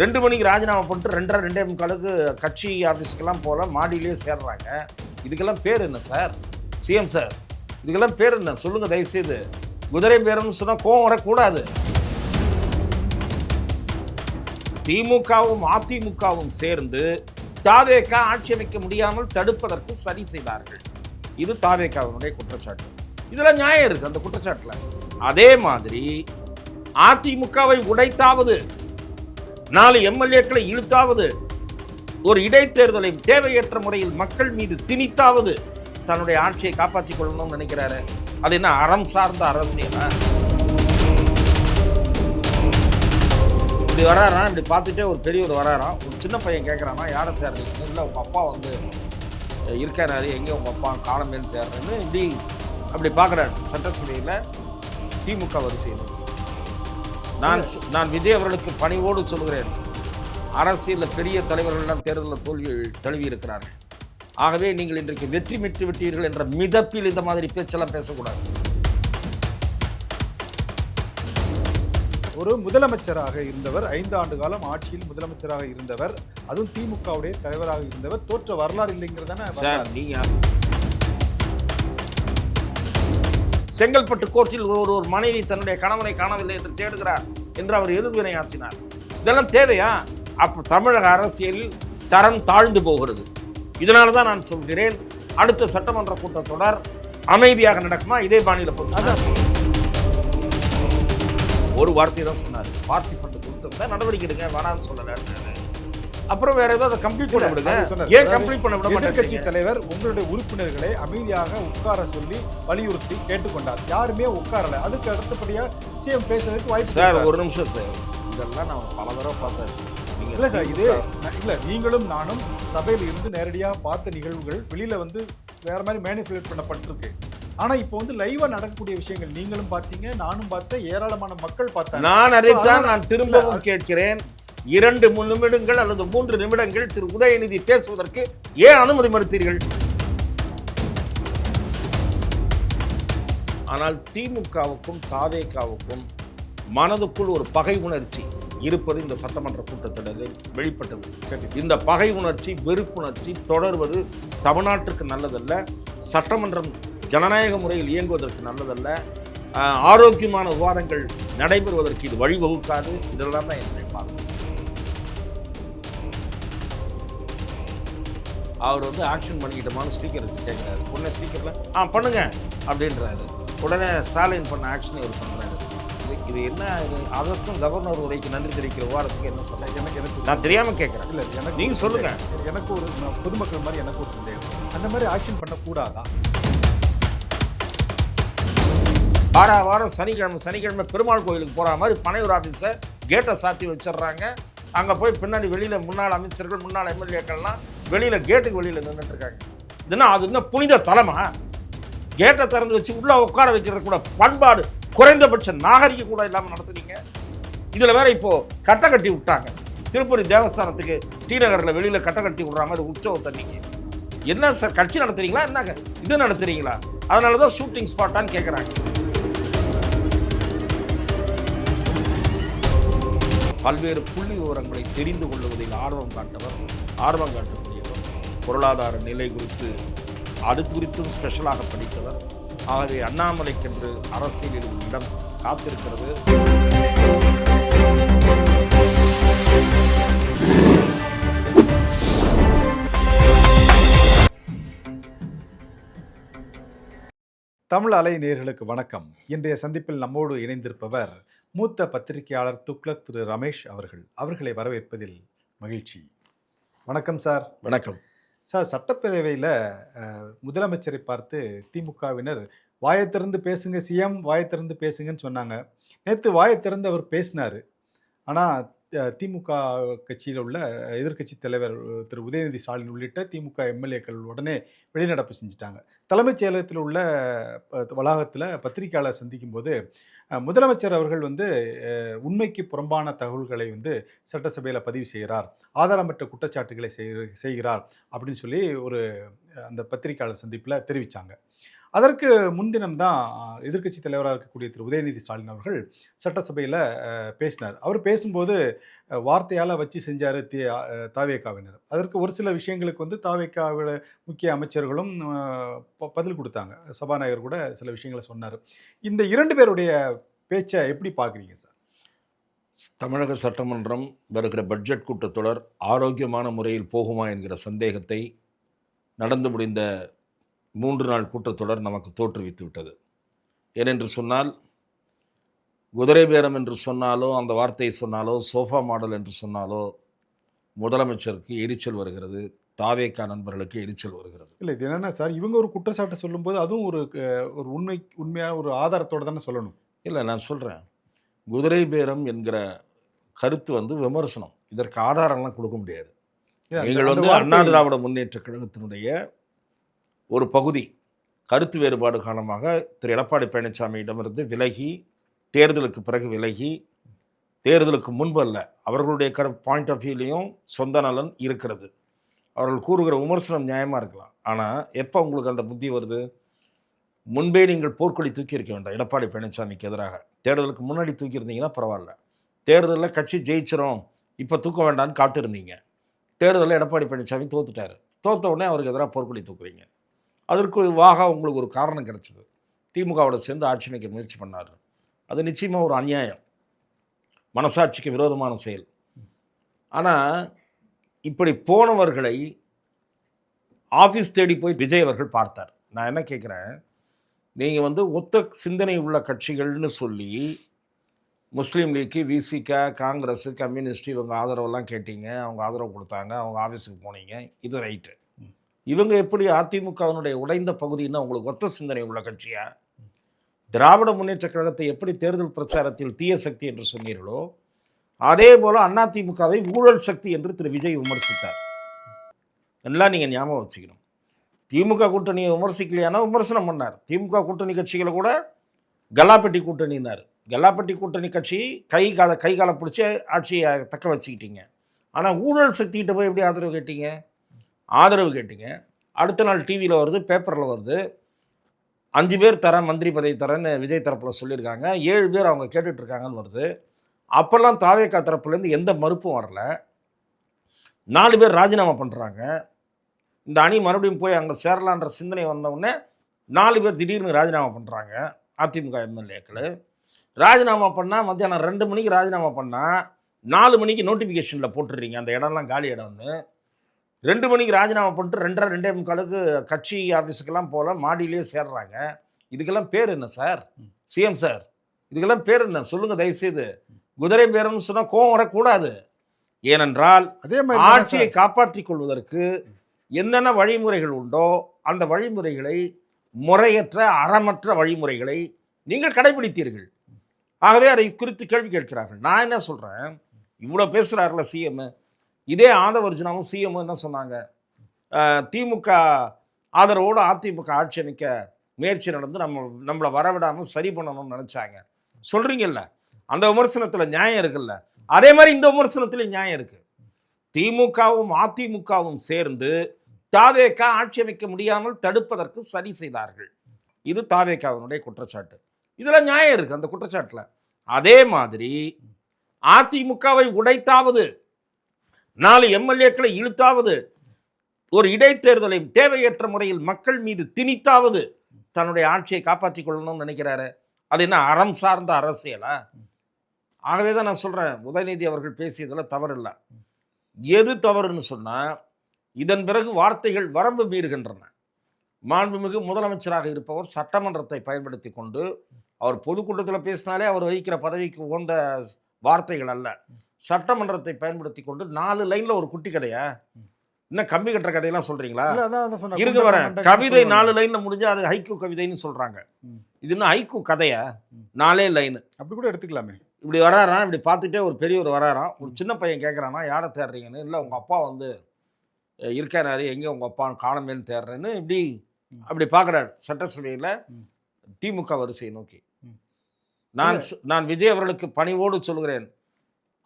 2 மணிக்கு ராஜினாமா பண்ணிட்டு 2:30 கட்சி ஆஃபீஸுக்கெல்லாம் போல மாடியிலேயே சேர்றாங்க. இதுக்கெல்லாம் பேர் என்ன சார்? சிஎம் சார், இதுக்கெல்லாம் பேர் என்ன சொல்லுங்க தயவுசெய்து. குதிரை பேரம்னு சொன்னால் கோவம் வரக்கூடாது. திமுகவும் அதிமுகவும் சேர்ந்து தாவேக ஆட்சி அமைக்க முடியாமல் தடுப்பதற்கு சரி செய்தார்கள். இது தாவேகாவினுடைய குற்றச்சாட்டு. இதுல நியாயம் இருக்கு அந்த குற்றச்சாட்டுல. அதே மாதிரி அதிமுகவை உடைத்தாவது 4 எம்எல்ஏக்களை இழுத்தாவது ஒரு இடைத்தேர்தலை தேவையற்ற முறையில் மக்கள் மீது திணித்தாவது தன்னுடைய ஆட்சியை காப்பாற்றிக் கொள்ளணும்னு நினைக்கிறாரு. அது என்ன அறம் சார்ந்த அரசியலா? இப்படி வராராம், இப்படி பார்த்துட்டே ஒரு பெரியவர் வராராம். ஒரு சின்ன பையன் கேட்குறானா யாரை தேடுறீங்க? இல்லை உங்கள் அப்பா வந்து இருக்காரு, எங்கே உங்கள் அப்பா காலமேன்னு தேடுறேன்னு இப்படி அப்படி பார்க்குறாரு சட்டசபையில் திமுக வரிசையில். நான் விஜய் அவர்களுக்கு பணிவோடு சொல்கிறேன், அரசியலில் பெரிய தலைவர்களெல்லாம் தேர்தலில் தோல்வி தழுவி இருக்கிறார்கள். ஆகவே நீங்கள் இன்றைக்கு வெற்றி பெற்று விட்டீர்கள் என்ற மிதப்பில் இந்த மாதிரி பேச்செல்லாம் பேசக்கூடாது. ஒரு முதலமைச்சராக இருந்தவர், 5 ஆண்டு காலம் ஆட்சியில் முதலமைச்சராக இருந்தவர், அதுவும் திமுகவுடைய தலைவராக இருந்தவர், தோற்ற வரலாறு இல்லைங்கிறதான. நீங்க செங்கல்பட்டு கோர்ட்டில் ஒரு மனைவி தன்னுடைய கணவனை காணவில்லை என்று தேடுகிறார் என்று அவர் எதிர்வினை ஆற்றினார். இதெல்லாம் தேவையா? அப்போ தமிழக அரசியலில் தரம் தாழ்ந்து போகிறது. இதனால தான் நான் சொல்கிறேன், அடுத்த சட்டமன்ற கூட்டத்தொடர் அமைதியாக நடக்குமா? இதே பாணியில் ஒரு வார்த்தை தான் சொன்னார், பார்ட்டி ஃபண்ட் கொடுத்துருந்தா நடவடிக்கை எடுங்க, வேணான்னு சொல்லல. அப்புறம் வேற ஏதாவது கம்ப்ளீட் பண்ண விடுங்க. ஏன் கம்ப்ளீட் பண்ண விட மாட்டேன்? எதிர்க்கட்சி தலைவர் உங்களுடைய உறுப்பினர்களை அமைதியாக உட்கார சொல்லி வலியுறுத்தி கேட்டுக்கொண்டார். யாருமே உட்காரல. அதுக்கு அடுத்தபடியா சிஎம் பேசுறதுக்கு வாய்ப்பு. சார் ஒரு நிமிஷம் சார், இதெல்லாம் நான் பல தடவை பார்த்தாச்சு. இல்லை சார், இது இல்லை, நீங்களும் நானும் சபையில் இருந்து நேரடியாக பார்த்த நிகழ்வுகள் வெளியில வந்து வேற மாதிரி மேனிபுலேட் பண்ணப்பட்டிருக்கு. ஆனா இப்போ வந்து லைவா நடக்கக்கூடிய விஷயங்கள் நீங்களும் பார்த்தீங்க, நானும் பார்த்தேன், ஏராளமான மக்கள் பார்த்தாங்க. நான் அதைத்தான் நான் திரும்பவும் கேட்கிறேன். 2 நிமிடங்கள் அல்லது 3 நிமிடங்கள் திரு உதயநிதி பேசுவதற்கு ஏன் அனுமதி மறுத்தீர்கள்? ஆனால் திமுகவுக்கும் தாவேகாவுக்கும் மனதுக்குள் ஒரு பகை உணர்ச்சி இருப்பது இந்த சட்டமன்ற கூட்டத்தொடரில் வெளிப்பட்டது. இந்த பகை உணர்ச்சி, வெறுப்புணர்ச்சி தொடர்வது தமிழ்நாட்டுக்கு நல்லதல்ல. சட்டமன்றம் ஜனநாயக முறையில் இயங்குவதற்கு நல்லதல்ல. ஆரோக்கியமான விவாதங்கள் நடைபெறுவதற்கு இது வழிவகுக்காது. இதெல்லாம் தான் என்னுடைய பார்வை. அவர் வந்து ஆக்ஷன் பண்ணிக்கிட்டோமான்னு ஸ்பீக்கருக்கு கேட்குறாரு. உடனே ஸ்பீக்கரில் பண்ணுங்க அப்படின்றாரு. உடனே ஸ்டாலின் பண்ண ஆக்ஷனை இவர் பண்ணுறாரு. இது என்ன? இது அதற்கும் கவர்னர் உரைக்கு நன்றி தெரிவிக்கிற விவாதத்துக்கு என்ன சொல்ல? எனக்கு நான் தெரியாமல் கேட்குறேன். இல்லை, எனக்கு நீங்கள் சொல்லுங்கள். எனக்கு ஒரு பொதுமக்கள் மாதிரி எனக்கு ஒரு சந்தேகம், அந்த மாதிரி ஆக்ஷன் பண்ணக்கூடாதா? வாரம் சனிக்கிழமை பெருமாள் கோயிலுக்கு போகிற மாதிரி பனையூர் ஆஃபீஸை கேட்டை சாத்தி வச்சிடுறாங்க. அங்கே போய் பின்னாடி வெளியில் முன்னாள் அமைச்சர்கள், முன்னாள் எம்எல்ஏக்கள்லாம் வெளியில் கேட்டுக்கு வெளியில் நின்றுட்டுருக்காங்க. இதுனா அது இன்னும் புனித தலமா? கேட்டை திறந்து வச்சு உள்ளே உட்கார வைக்கிறது கூட பண்பாடு, குறைந்தபட்ச நாகரிகம் கூட இல்லாமல் நடத்துறீங்க. இதில் வேற இப்போது கட்டை கட்டி விட்டாங்க. திருப்பதி தேவஸ்தானத்துக்கு டி நகரில் வெளியில் கட்டை கட்டி விடுற மாதிரி உற்சவ தண்ணிக்கு. என்ன சார், கட்சி நடத்துறீங்களா? என்னங்க இது நடத்துறீங்களா? அதனால தான் ஷூட்டிங் ஸ்பாட்டான்னு கேட்குறாங்க. பல்வேறு புள்ளி விவரங்களை தெரிந்து கொள்வதில் ஆர்வம் காட்டக்கூடியவர், பொருளாதார நிலை குறித்து அது குறித்தும் ஸ்பெஷலாக படித்தவர். ஆகவே அண்ணாமலைக்கென்று அரசியலில் ஒரு இடம் காத்திருக்கிறது. தமிழ் அலை நேயர்களுக்கு வணக்கம். இன்றைய சந்திப்பில் நம்மோடு இணைந்திருப்பவர் மூத்த பத்திரிகையாளர் துக்ளக் திரு ரமேஷ் அவர்களை வரவேற்பதில் மகிழ்ச்சி. வணக்கம் சார். வணக்கம் சார். சட்டப்பேரவையில் முதலமைச்சரை பார்த்து திமுகவினர் வாயை திறந்து பேசுங்க சிஎம், வாயை திறந்து பேசுங்கன்னு சொன்னாங்க. நேற்று வாயை திறந்து அவர் பேசினார். ஆனால் திமுக கட்சியில் உள்ள எதிர்க்கட்சி தலைவர் திரு உதயநிதி ஸ்டாலின் உள்ளிட்ட திமுக எம்எல்ஏக்கள் உடனே வெளிநடப்பு செஞ்சுட்டாங்க. தலைமைச் செயலகத்தில் உள்ள வளாகத்தில் பத்திரிகையாளர் சந்திக்கும் போது முதலமைச்சர் அவர்கள் வந்து உண்மைக்கு புறம்பான தகவல்களை வந்து சட்டசபையில் பதிவு செய்கிறார், ஆதாரமற்ற குற்றச்சாட்டுகளை செய்கிறார் அப்படின்னு சொல்லி அந்த பத்திரிகையாளர் சந்திப்பில் தெரிவித்தாங்க. அதற்கு முன்தினம் தான் எதிர்க்கட்சி தலைவராக இருக்கக்கூடிய திரு உதயநிதி ஸ்டாலின் அவர்கள் சட்டசபையில் பேசினார். அவர் பேசும்போது வார்த்தையால் வச்சு செஞ்சார் தாவேகாவினர். அதற்கு ஒரு சில விஷயங்களுக்கு வந்து தாவேகாவோட முக்கிய அமைச்சர்களும் பதில் கொடுத்தாங்க. சபாநாயகர் கூட சில விஷயங்களை சொன்னார். இந்த 2 பேருடைய பேச்சை எப்படி பார்க்குறீங்க சார்? தமிழக சட்டமன்றம் வருகிற பட்ஜெட் கூட்டத்தொடர் ஆரோக்கியமான முறையில் போகுமா என்கிற சந்தேகத்தை நடந்து முடிந்த 3 நாள் கூட்டத்தொடர் நமக்கு தோற்றுவித்து விட்டது. ஏனென்று சொன்னால், குதிரை பேரம் என்று சொன்னாலோ, அந்த வார்த்தையை சொன்னாலோ, சோஃபா மாடல் என்று சொன்னாலோ, முதலமைச்சருக்கு எரிச்சல் வருகிறது, தாவேகா நண்பர்களுக்கு எரிச்சல் வருகிறது. இல்லை, இது என்னென்னா சார், இவங்க ஒரு குற்றச்சாட்டை சொல்லும்போது அதுவும் ஒரு உண்மையான ஒரு ஆதாரத்தோடு தானே சொல்லணும். இல்லை, நான் சொல்கிறேன், குதிரை பேரம் என்கிற கருத்து வந்து விமர்சனம். இதற்கு ஆதாரம்லாம் கொடுக்க முடியாது. நீங்கள் வந்து அண்ணா திராவிட முன்னேற்ற கழகத்தினுடைய ஒரு பகுதி கருத்து வேறுபாடு காரணமாக திரு எடப்பாடி பழனிசாமியிடமிருந்து விலகி, தேர்தலுக்கு பிறகு விலகி, தேர்தலுக்கு முன்பு அல்ல, அவர்களுடைய பாயிண்ட் ஆஃப் வியூலையும் சொந்த நலன் இருக்கிறது. அவர்கள் கூறுகிற விமர்சனம் நியாயமாக இருக்கலாம். ஆனால் எப்போ உங்களுக்கு அந்த புத்தி வருது? முன்பே நீங்கள் போர்க்கொடி தூக்கி இருக்க வேண்டாம். எடப்பாடி பழனிசாமிக்கு எதிராக தேர்தலுக்கு முன்னாடி தூக்கியிருந்தீங்கன்னா பரவாயில்ல. தேர்தலில் கட்சி ஜெயிச்சிரும், இப்போ தூக்க வேண்டான்னு காத்திருந்தீங்க. தேர்தலில் எடப்பாடி பழனிசாமி தோத்துட்டார். தோத்த உடனே அவருக்கு எதிராக போர்க்கொடி தூக்குறீங்க. அதற்கு உங்களுக்கு ஒரு காரணம் கிடச்சிது. திமுகவோட சேர்ந்து ஆட்சி அமைக்க முயற்சி பண்ணார். அது நிச்சயமாக ஒரு அநியாயம், மனசாட்சிக்கு விரோதமான செயல். ஆனால் இப்படி போனவர்களை ஆஃபீஸ் தேடி போய் விஜய் அவர்கள் பார்த்தார். நான் என்ன கேட்குறேன், நீங்கள் வந்து ஒத்த சிந்தனை உள்ள கட்சிகள்னு சொல்லி முஸ்லீம் லீக்கு, விசிக, காங்கிரஸ், கம்யூனிஸ்ட் இவங்க ஆதரவெல்லாம் கேட்டீங்க, அவங்க ஆதரவு கொடுத்தாங்க, அவங்க ஆஃபீஸுக்கு போனீங்க, இது ரைட்டு. இவங்க எப்படி அதிமுகவினுடைய உடைந்த பகுதின்னா உங்களுக்கு ஒத்த சிந்தனை உள்ள கட்சியா? திராவிட முன்னேற்ற கழகத்தை எப்படி தேர்தல் பிரச்சாரத்தில் தீய சக்தி என்று சொன்னீர்களோ, அதே போல் அதிமுகவை ஊழல் சக்தி என்று திரு விஜய் விமர்சித்தார். எல்லாம் நீங்கள் ஞாபகம் வச்சுக்கணும். திமுக கூட்டணியை விமர்சிக்கலையானா விமர்சனம் பண்ணார். திமுக கூட்டணி கட்சிகளை கூட கல்லாப்பட்டி கூட்டணினார். கல்லாப்பட்டி கூட்டணி கட்சி கை காலை பிடிச்சி ஆட்சியை தக்க வச்சுக்கிட்டீங்க. ஆனால் ஊழல் சக்திகிட்ட போய் எப்படி ஆதரவு கேட்டீங்க. அடுத்த நாள் டிவியில் வருது, பேப்பரில் வருது, 5 பேர் தரேன், மந்திரி பதவி தரேன்னு விஜய் தரப்பில் சொல்லியிருக்காங்க, 7 பேர் அவங்க கேட்டுட்ருக்காங்கன்னு வருது. அப்போல்லாம் தாவேகா தரப்புலேருந்து எந்த மறுப்பும் வரல. 4 பேர் ராஜினாமா பண்ணுறாங்க. இந்த அணி மறுபடியும் போய் அங்கே சேரலான்ற சிந்தனை வந்தவுடனே 4 பேர் திடீர்னு ராஜினாமா பண்ணுறாங்க. அதிமுக எம்எல்ஏக்கள் ராஜினாமா பண்ணால் மத்தியானம் 2 மணிக்கு ராஜினாமா பண்ணால் 4 மணிக்கு நோட்டிஃபிகேஷனில் போட்டுடுறீங்க அந்த இடம்லாம் காலி இடம்னு. 2 மணிக்கு ராஜினாமா பண்ணிட்டு 2:30 கட்சி ஆஃபீஸுக்கெல்லாம் போல மாடியிலே சேர்றாங்க. இதுக்கெல்லாம் பேர் என்ன சார்? சிஎம் சார், இதுக்கெல்லாம் பேர் என்ன சொல்லுங்கள் தயவுசெய்து. குதிரை பேரம்னு சொன்னால் கோவம் வரக்கூடாது. ஏனென்றால் அதே மாதிரி ஆட்சியை காப்பாற்றிக் கொள்வதற்கு என்னென்ன வழிமுறைகள் உண்டோ அந்த வழிமுறைகளை, முறையற்ற அறமற்ற வழிமுறைகளை நீங்கள் கடைபிடித்தீர்கள். ஆகவே அதை குறித்து கேள்வி கேட்கிறார்கள். நான் என்ன சொல்கிறேன், இவ்வளோ பேசுகிறார்ல சிஎம், இதே ஆதவர்ஜுனாவும் சிஎம் என்ன சொன்னாங்க, திமுக ஆதரவோடு அதிமுக ஆட்சி அமைக்க முயற்சி நடந்து நம்மளை வரவிடாமல் சரி பண்ணணும்னு நினச்சாங்க சொல்கிறீங்கல்ல. அந்த விமர்சனத்தில் நியாயம் இருக்குல்ல. அதே மாதிரி இந்த விமர்சனத்தில் நியாயம் இருக்குது. திமுகவும் அதிமுகவும் சேர்ந்து தாவேகா ஆட்சி அமைக்க முடியாமல் தடுப்பதற்கு சரி செய்தார்கள். இது தாவேகாவினுடைய குற்றச்சாட்டு. இதில் நியாயம் இருக்குது அந்த குற்றச்சாட்டில். அதே மாதிரி அதிமுகவை உடைத்தாவது, 4 எம்எல்ஏக்களை இழுத்தாவது, ஒரு இடைத்தேர்தலை தேவையற்ற முறையில் மக்கள் மீது திணித்தாவது தன்னுடைய ஆட்சியை காப்பாற்றிக் கொள்ளணும்னு நினைக்கிறாரு. அது என்ன அறம் சார்ந்த அரசியலா? ஆகவே தான் நான் சொல்கிறேன், உதயநிதி அவர்கள் பேசியதில் தவறு இல்லை. எது தவறுன்னு சொன்னால், இதன் பிறகு வார்த்தைகள் வரம்பு மீறுகின்றன. மாண்புமிகு முதலமைச்சராக இருப்பவர் சட்டமன்றத்தை பயன்படுத்தி கொண்டு, அவர் பொதுக்கூட்டத்தில் பேசினாலே அவர் வகிக்கிற பதவிக்கு உகந்த வார்த்தைகள் அல்ல. சட்டமன்றத்தை பயன்படுத்தி கொண்டு 4 லைனில் ஒரு குட்டி கதையா? இன்னும் கம்பி கட்டுற கதையெல்லாம் சொல்கிறீங்களா? இருங்க வரேன். கவிதை 4 லைனில் முடிஞ்சால் அது ஹைக்கூ கவிதைன்னு சொல்கிறாங்க. இது இன்னும் ஹைக்கூ கதையா? 4 லைனு அப்படி கூட எடுத்துக்கலாமே. இப்படி வராராம், இப்படி பார்த்துட்டே ஒரு பெரியவர் வராராம். ஒரு சின்ன பையன் கேட்குறானா, யாரை தேடுறீங்கன்னு. இல்லை, உங்கள் அப்பா வந்து இருக்காரு, எங்கே உங்கள் அப்பா காணமேன்னு தேடுறேன்னு இப்படி அப்படி பார்க்குறாரு சட்டசபையில் திமுக வரிசையை நோக்கி. நான் விஜய் அவர்களுக்கு பணிவோடு சொல்கிறேன்,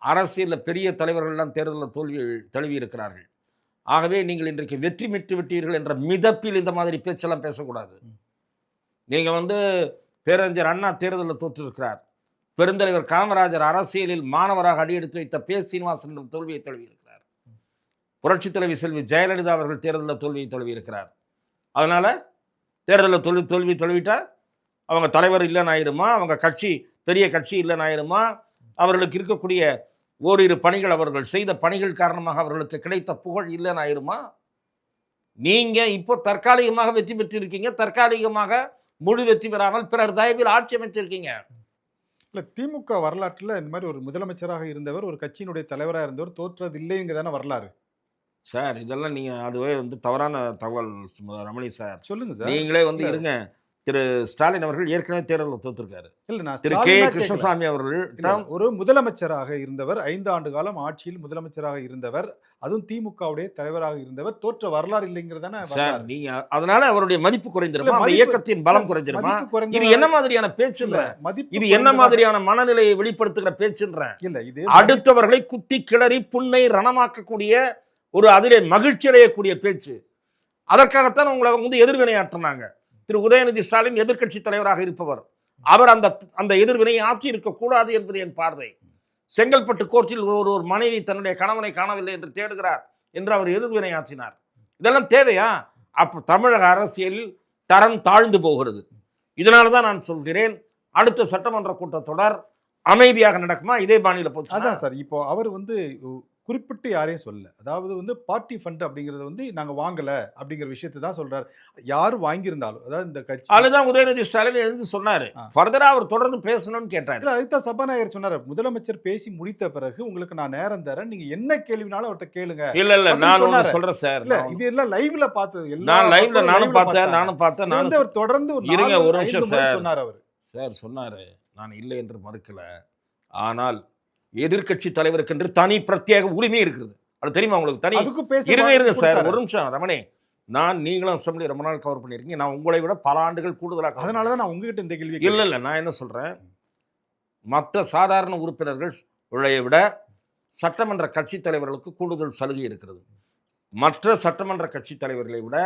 அரசியலில் பெரிய தலைவர்கள்லாம் தேர்தலில் தழுவி இருக்கிறார்கள். ஆகவே நீங்கள் இன்றைக்கு வெற்றி பெற்று விட்டீர்கள் என்ற மிதப்பில் இந்த மாதிரி பேச்செல்லாம் பேசக்கூடாது. நீங்கள் வந்து பேரறிஞர் அண்ணா தேர்தலில் தோற்றிருக்கிறார். பெருந்தலைவர் காமராஜர் அரசியலில் மாணவராக அடியெடுத்து வைத்த பே. சீனிவாசன் தோல்வியை தழுவியிருக்கிறார். புரட்சித் தலைவி செல்வி ஜெயலலிதா அவர்கள் தேர்தலில் தோல்வியை தழுவியிருக்கிறார். அதனால தேர்தலில் தோல்வி தழுவிட்டா அவங்க தலைவர் இல்லைன்னு ஆயிருமா, அவங்க கட்சி பெரிய கட்சி இல்லைன்னு ஆயிருமா, அவர்களுக்கு இருக்கக்கூடிய ஓரிரு பணிகள், அவர்கள் செய்த பணிகள் காரணமாக அவர்களுக்கு கிடைத்த புகழ் இல்லைன்னு ஆயிருமா? நீங்க இப்போ தற்காலிகமாக வெற்றி பெற்றிருக்கீங்க, தற்காலிகமாக முழு வெற்றி பெறாமல் பிறர் தயவில் ஆட்சி அமைச்சிருக்கீங்க. இல்ல திமுக வரலாற்றில் இந்த மாதிரி ஒரு முதலமைச்சராக இருந்தவர், ஒரு கட்சியினுடைய தலைவராக இருந்தவர் தோற்றது இல்லைங்கிறதான வரலாறு. சார் இதெல்லாம் நீங்க அதுவே தவறான தகவல் ரமணி சார். சொல்லுங்க சார். நீங்களே இருங்க, திரு ஸ்டாலின் அவர்கள் ஏற்கனவே தேர்தலில் தோற்றிருக்காரு. இல்ல நான் திரு கே. கிருஷ்ணசாமி அவர்கள் ஒரு முதலமைச்சராக இருந்தவர், 5 ஆண்டு காலம் ஆட்சியில் முதலமைச்சராக இருந்தவர், அதுவும் திமுகவுடைய தலைவராக இருந்தவர், தோற்ற வரலாறு இல்லைங்கிறதான சார். நீங்க அதனால அவருடைய மதிப்பு குறைஞ்சிருமா, அந்த இயக்கத்தின் பலம் குறைஞ்சிருமா? இது என்ன மாதிரியான பேச்சுன்ற, இது என்ன மாதிரியான மனநிலையை வெளிப்படுத்துகிற பேச்சுன்ற? இல்ல இது அடுத்தவர்களை குத்தி கிளறி புண்ணை ரணமாக்கக்கூடிய ஒரு அதிலே மகிழ்ச்சி அடையக்கூடிய பேச்சு. அதற்காகத்தான் உங்களை எதிர்வினையாற்றினாங்க. திரு உதயநிதி ஸ்டாலின் எதிர்க்கட்சி தலைவராக இருப்பவர், அவர் அந்த எதிர்வினையை ஆற்றி இருக்கக்கூடாது என்பது என் பார்வை. செங்கல்பட்டு கோர்ட்டில் ஒரு மனைவி தன்னுடைய கணவனை காணவில்லை என்று தேடுகிறார் என்று அவர் எதிர்வினை ஆற்றினார். இதெல்லாம் தேவையா? அப்ப தமிழக அரசியலில் தரம் தாழ்ந்து போகிறது. இதனால தான் நான் சொல்கிறேன், அடுத்த சட்டமன்ற கூட்டத்தொடர் அமைதியாக நடக்குமா? இதே பாணியில போச்சு. அதான் சார், இப்போ அவர் குறிப்பிட்டு யாரையும் சொல்லல. அதாவது பார்ட்டி ஃபண்ட் அப்படிங்கிறது நாங்க வாங்கல அப்படிங்கிற விஷயத்தை தான் சொல்றாரு. யாரு வாங்கியிருந்தாலும், அதாவது இந்த கட்சி, அதுதான் உதயநிதி ஸ்டாலின் எழுந்து சொன்னாரு. ஃபர்தரா அவர் தொடர்ந்து பேசணும்னு கேட்டாரு. அதுதான் சபாநாயகர் சொன்னாரு, முதலமைச்சர் பேசி முடித்த பிறகு உங்களுக்கு நான் நேரம் தரேன், நீங்க என்ன கேள்வினாலும் அவர்கிட்ட கேளுங்க. இல்ல நான் ஒன்னு சொல்றேன் சார். இல்ல இது எல்லாம் லைவ்ல பார்த்தது. நான் லைவ்ல நானும் பார்த்தேன். அவர் தொடர்ந்து இருங்க ஒரு நிமிஷம் சார் சொன்னார். அவர் சார் சொன்னாரு, நான் இல்லை என்று மறுக்கல. ஆனால் எதிர்க்கட்சி தலைவருக்கு என்று தனி பிரத்யேக உரிமை இருக்கிறது. அது தெரியுமா உங்களுக்கு? தனி இருங்க சார் ஒரு நிமிஷம் ரமணே. நீங்களும் அசம்பிளி ரொம்ப நாள் கவர் பண்ணிருக்கீங்க, நான் உங்களை விட பல ஆண்டுகள் கூடுதலாக. அதனாலதான் நான் உங்ககிட்ட இந்த கேள்வி இல்ல நான் என்ன சொல்றேன், மற்ற சாதாரண உறுப்பினர்கள் விட சட்டமன்ற கட்சி தலைவர்களுக்கு கூடுதல் சலுகை இருக்கிறது. மற்ற சட்டமன்ற கட்சி தலைவர்களை விட